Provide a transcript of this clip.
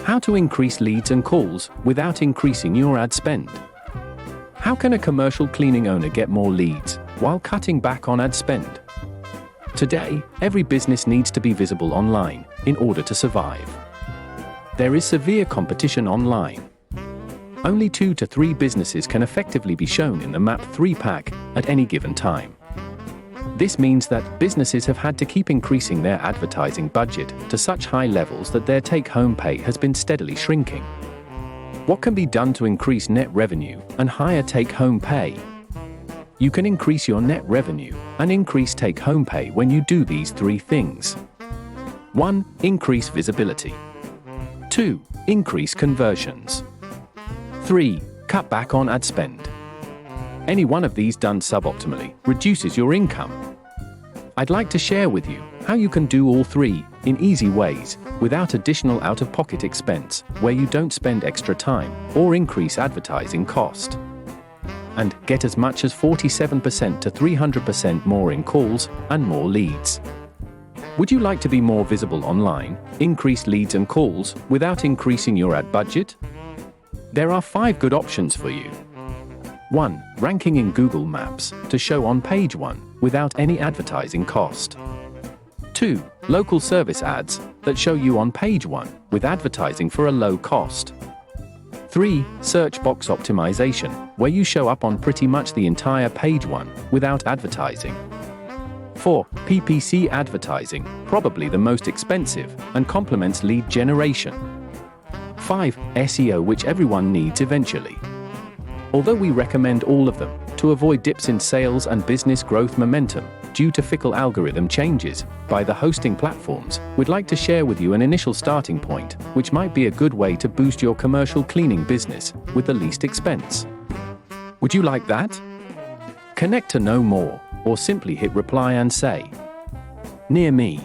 How to increase leads and calls without increasing your ad spend. How can a commercial cleaning owner get more leads while cutting back on ad spend? Today, every business needs to be visible online in order to survive. There is severe competition online. Only 2 to 3 businesses can effectively be shown in the Map 3 pack at any given time. This means that businesses have had to keep increasing their advertising budget to such high levels that their take-home pay has been steadily shrinking. What can be done to increase net revenue and higher take-home pay? You can increase your net revenue and increase take-home pay when you do these 3 things. 1. Increase visibility. 2. Increase conversions. 3. Cut back on ad spend. Any one of these done suboptimally reduces your income. I'd like to share with you how you can do all 3 in easy ways without additional out-of-pocket expense, where you don't spend extra time or increase advertising cost. And get as much as 47% to 300% more in calls and more leads. Would you like to be more visible online, increase leads and calls without increasing your ad budget? There are 5 good options for you. 1. Ranking in Google Maps to show on page 1 without any advertising cost. 2. Local service ads that show you on page 1 with advertising for a low cost. 3. Search box optimization, where you show up on pretty much the entire page 1 without advertising. 4. PPC advertising, probably the most expensive and complements lead generation. 5. SEO, which everyone needs eventually. Although we recommend all of them to avoid dips in sales and business growth momentum due to fickle algorithm changes by the hosting platforms, we'd like to share with you an initial starting point, which might be a good way to boost your commercial cleaning business with the least expense. Would you like that? Connect to know more, or simply hit reply and say, "Near me."